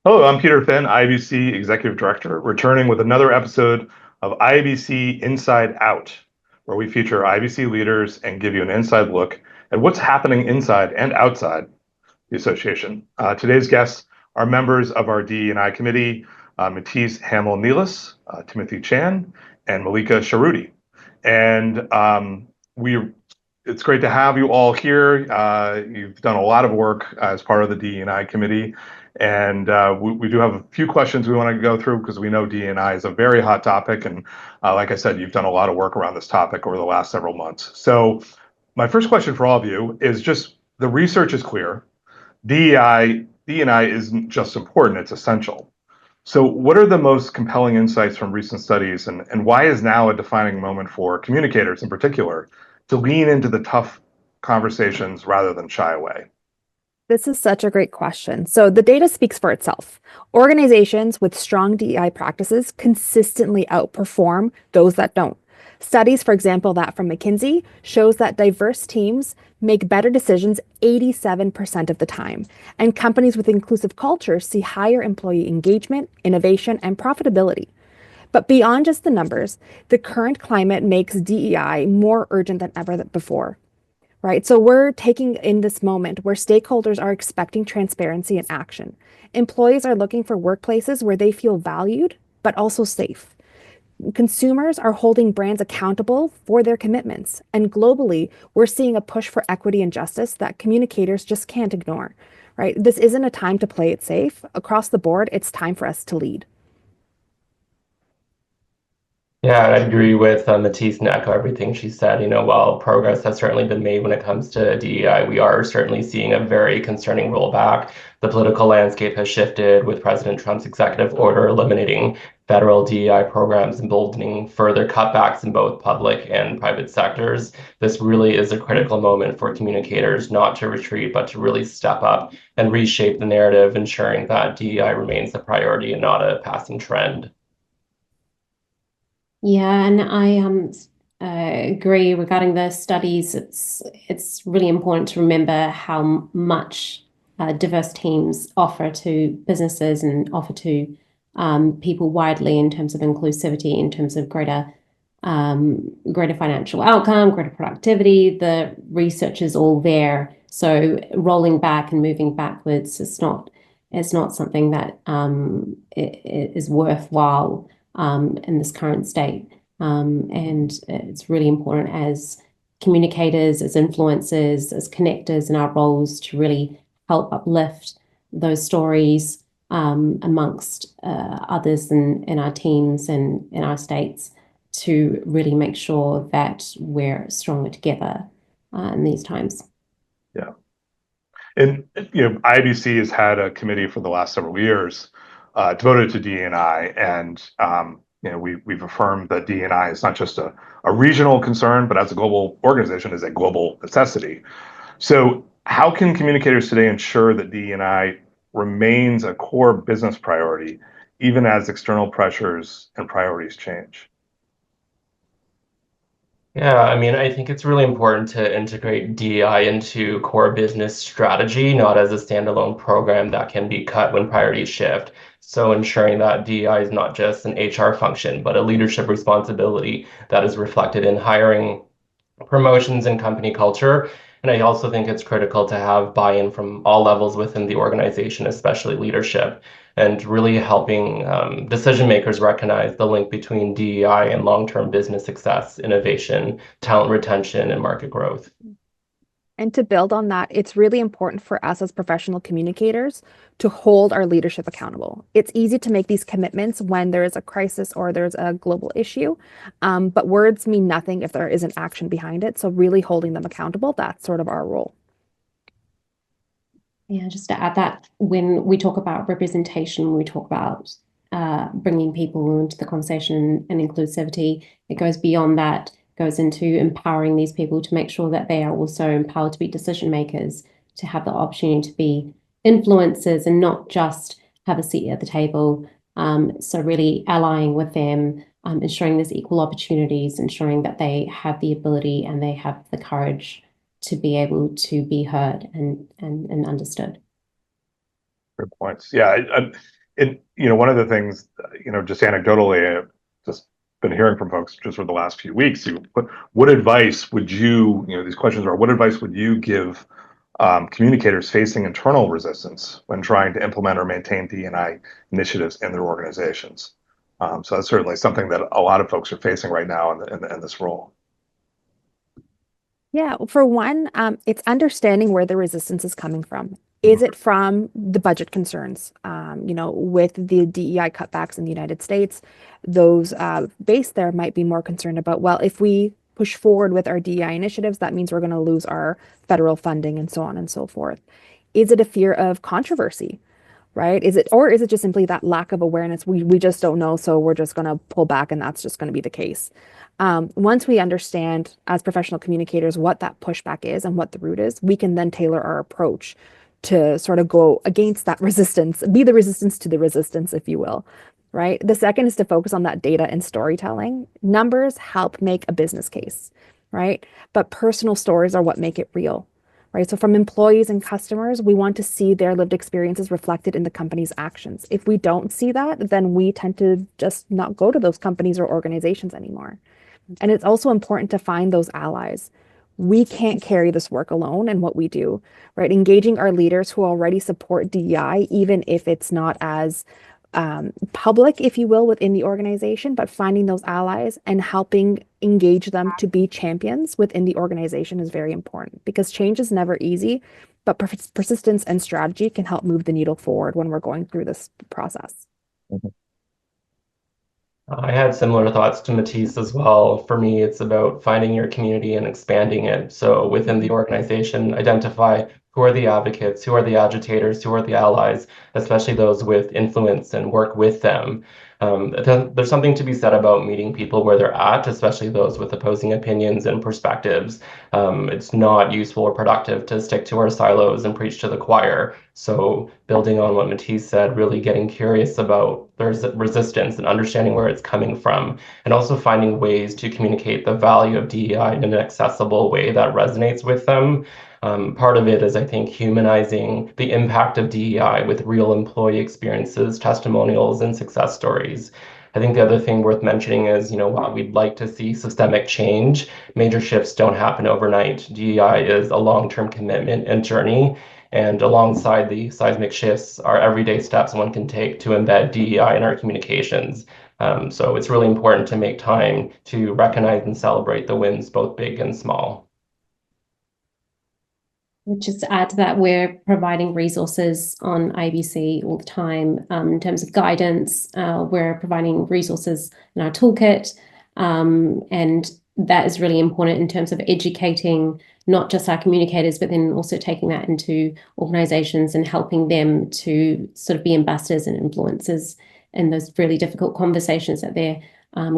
Hello, I'm Peter Finn, IABC Executive Director, returning with another episode of IABC Inside Out, where we feature IABC leaders and give you an inside look at what's happening inside and outside the association. Today's guests are members of our DE&I committee, Matisse Hamel-Nelis, Timothy Chan, and Melika Shahroodi. And it's great to have you all here. You've done a lot of work as part of the DE&I committee. And we do have a few questions we want to go through because we know DE&I is a very hot topic. And like I said, you've done a lot of work around this topic over the last several months. So my first question for all of you is just the research is clear. DEI isn't just important, it's essential. So what are the most compelling insights from recent studies, and why is now a defining moment for communicators in particular to lean into the tough conversations rather than shy away? This is such a great question. So the data speaks for itself. Organizations with strong DEI practices consistently outperform those that don't. Studies, for example, that from McKinsey shows that diverse teams make better decisions 87% of the time. And companies with inclusive cultures see higher employee engagement, innovation, and profitability. But beyond just the numbers, the current climate makes DEI more urgent than ever before. Right. So we're taking in this moment where stakeholders are expecting transparency and action. Employees are looking for workplaces where they feel valued, but also safe. Consumers are holding brands accountable for their commitments. And globally, we're seeing a push for equity and justice that communicators just can't ignore. Right. This isn't a time to play it safe. Across the board, it's time for us to lead. Yeah, I agree with Matisse and echo everything she said. While progress has certainly been made when it comes to DEI, we are certainly seeing a very concerning rollback. The political landscape has shifted with President Trump's executive order eliminating federal DEI programs, emboldening further cutbacks in both public and private sectors. This really is a critical moment for communicators not to retreat, but to really step up and reshape the narrative, ensuring that DEI remains the priority and not a passing trend. Yeah, and I agree regarding the studies. It's really important to remember how much diverse teams offer to businesses and offer to people widely in terms of inclusivity, in terms of greater financial outcome, greater productivity. The research is all there. So rolling back and moving backwards is not something that it is worthwhile in this current state. And it's really important as communicators, as influencers, as connectors in our roles to really help uplift those stories amongst others in our teams and in our states to really make sure that we're stronger together in these times. Yeah. And IBC has had a committee for the last several years devoted to DE&I, and we've affirmed that DE&I is not just a regional concern, but as a global organization, is a global necessity. So, how can communicators today ensure that DE&I remains a core business priority, even as external pressures and priorities change? Yeah, I think it's really important to integrate DEI into core business strategy, not as a standalone program that can be cut when priorities shift. So ensuring that DEI is not just an HR function, but a leadership responsibility that is reflected in hiring, promotions, and company culture. And I also think it's critical to have buy-in from all levels within the organization, especially leadership, and really helping decision makers recognize the link between DEI and long-term business success, innovation, talent retention, and market growth. And to build on that, it's really important for us as professional communicators to hold our leadership accountable. It's easy to make these commitments when there is a crisis or there's a global issue, but words mean nothing if there isn't action behind it. So really holding them accountable, that's sort of our role. Yeah, just to add that when we talk about representation, when we talk about bringing people into the conversation and inclusivity, it goes beyond that, goes into empowering these people to make sure that they are also empowered to be decision makers, to have the opportunity to be influencers and not just have a seat at the table. So really allying with them, ensuring there's equal opportunities, ensuring that they have the ability and they have the courage to be able to be heard and understood. Good points. Yeah, one of the things, just anecdotally, I've just been hearing from folks just for the last few weeks. What advice would you, these questions are, what advice would you give communicators facing internal resistance when trying to implement or maintain D&I initiatives in their organizations? So that's certainly something that a lot of folks are facing right now in this role. Yeah, for one, it's understanding where the resistance is coming from. Is it from the budget concerns? With the DEI cutbacks in the United States, those based there might be more concerned about, well, if we push forward with our DEI initiatives, that means we're going to lose our federal funding and so on and so forth. Is it a fear of controversy, right? Is it just simply that lack of awareness? We just don't know, so we're just going to pull back, and that's just going to be the case. Once we understand as professional communicators what that pushback is and what the root is, we can then tailor our approach to sort of go against that resistance, be the resistance to the resistance, if you will, right? The second is to focus on that data and storytelling. Numbers help make a business case, right? But personal stories are what make it real, right? So from employees and customers, we want to see their lived experiences reflected in the company's actions. If we don't see that, then we tend to just not go to those companies or organizations anymore. And it's also important to find those allies. We can't carry this work alone in what we do, right? Engaging our leaders who already support DEI, even if it's not as public, if you will, within the organization, but finding those allies and helping engage them to be champions within the organization is very important, because change is never easy, but persistence and strategy can help move the needle forward when we're going through this process. I had similar thoughts to Matisse as well. For me, it's about finding your community and expanding it. So within the organization, identify who are the advocates, who are the agitators, who are the allies, especially those with influence, and work with them. There's something to be said about meeting people where they're at, especially those with opposing opinions and perspectives. It's not useful or productive to stick to our silos and preach to the choir. So building on what Matisse said, really getting curious about there's resistance and understanding where it's coming from, and also finding ways to communicate the value of DEI in an accessible way that resonates with them. Part of it is, I think, humanizing the impact of DEI with real employee experiences, testimonials, and success stories. I think the other thing worth mentioning is, while we'd like to see systemic change, major shifts don't happen overnight. DEI is a long-term commitment and journey, and alongside the seismic shifts are everyday steps one can take to embed DEI in our communications. So it's really important to make time to recognize and celebrate the wins, both big and small. Just to add to that, we're providing resources on IABC all the time in terms of guidance. We're providing resources in our toolkit, and that is really important in terms of educating not just our communicators, but then also taking that into organizations and helping them to sort of be ambassadors and influencers in those really difficult conversations that they're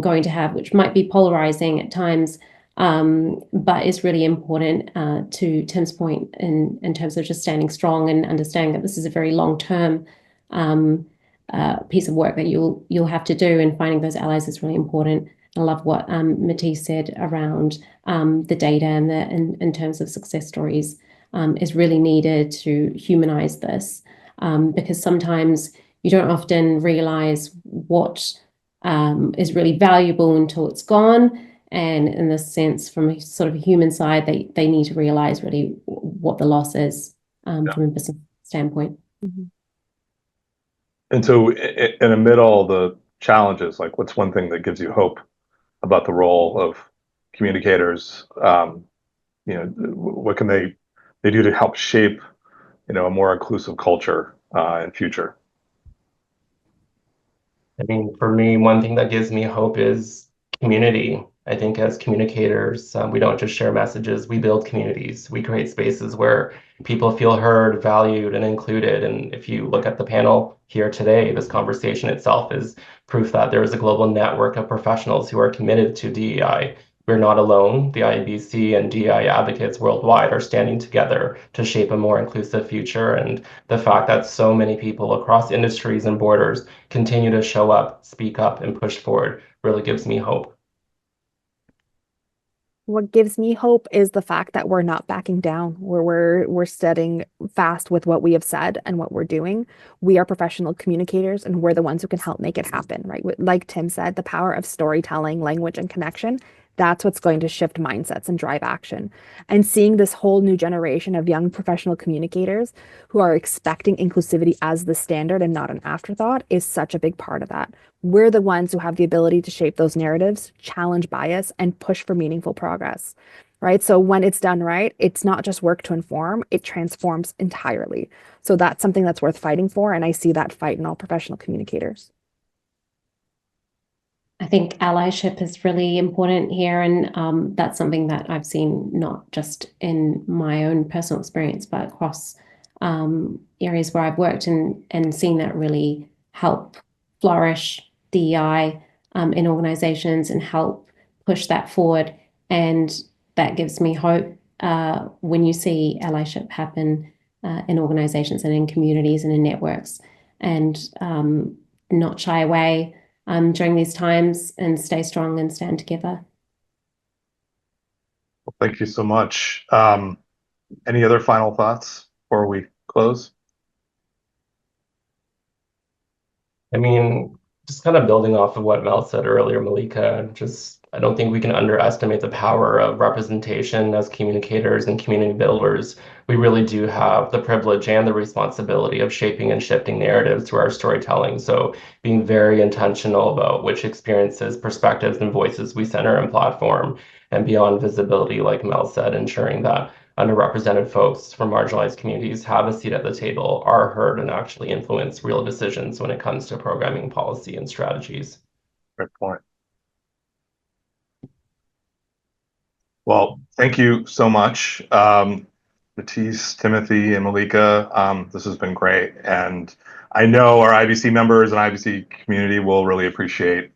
going to have, which might be polarizing at times. But is really important to Tim's point in terms of just standing strong and understanding that this is a very long-term piece of work that you'll have to do, and finding those allies is really important. I love what Matisse said around the data and in terms of success stories is really needed to humanize this, because sometimes you don't often realize what is really valuable until it's gone. And in this sense, from a sort of human side, they need to realize really what the loss is from a business standpoint. Mm-hmm. And so amid all the challenges, like what's one thing that gives you hope about the role of communicators? What can they do to help shape, a more inclusive culture in future? I mean, for me, one thing that gives me hope is community. I think as communicators, we don't just share messages, we build communities. We create spaces where people feel heard, valued, and included. And if you look at the panel here today, this conversation itself is proof that there is a global network of professionals who are committed to DEI. We're not alone. The IABC and DEI advocates worldwide are standing together to shape a more inclusive future. And the fact that so many people across industries and borders continue to show up, speak up, and push forward really gives me hope. What gives me hope is the fact that we're not backing down, where we're steading fast with what we have said and what we're doing. We are professional communicators, and we're the ones who can help make it happen, right? Like Tim said, the power of storytelling, language, and connection, that's what's going to shift mindsets and drive action. And seeing this whole new generation of young professional communicators who are expecting inclusivity as the standard and not an afterthought is such a big part of that. We're the ones who have the ability to shape those narratives, challenge bias, and push for meaningful progress, right? So when it's done right, it's not just work to inform, it transforms entirely. So that's something that's worth fighting for. And I see that fight in all professional communicators. I think allyship is really important here, and that's something that I've seen not just in my own personal experience, but across areas where I've worked and seen that really help flourish DEI in organizations and help push that forward. And that gives me hope when you see allyship happen in organizations and in communities and in networks, and not shy away during these times and stay strong and stand together. Well, thank you so much. Any other final thoughts before we close? I mean, just kind of building off of what Mel said earlier, Malika, I don't think we can underestimate the power of representation as communicators and community builders. We really do have the privilege and the responsibility of shaping and shifting narratives through our storytelling. So being very intentional about which experiences, perspectives, and voices we center and platform, and beyond visibility, like Mel said, ensuring that underrepresented folks from marginalized communities have a seat at the table, are heard, and actually influence real decisions when it comes to programming policy and strategies. Great point. Well, thank you so much, Matisse, Timothy, and Malika. This has been great. And I know our IBC members and IBC community will really appreciate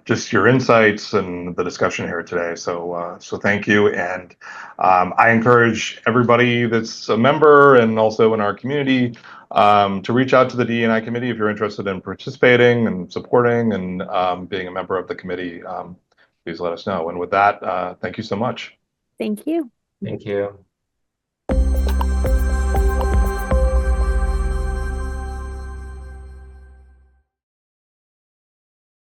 just your insights and the discussion here today. So thank you. And I encourage everybody that's a member and also in our community to reach out to the DEI committee if you're interested in participating and supporting and being a member of the committee. Please let us know. And with that, thank you so much. Thank you. Thank you.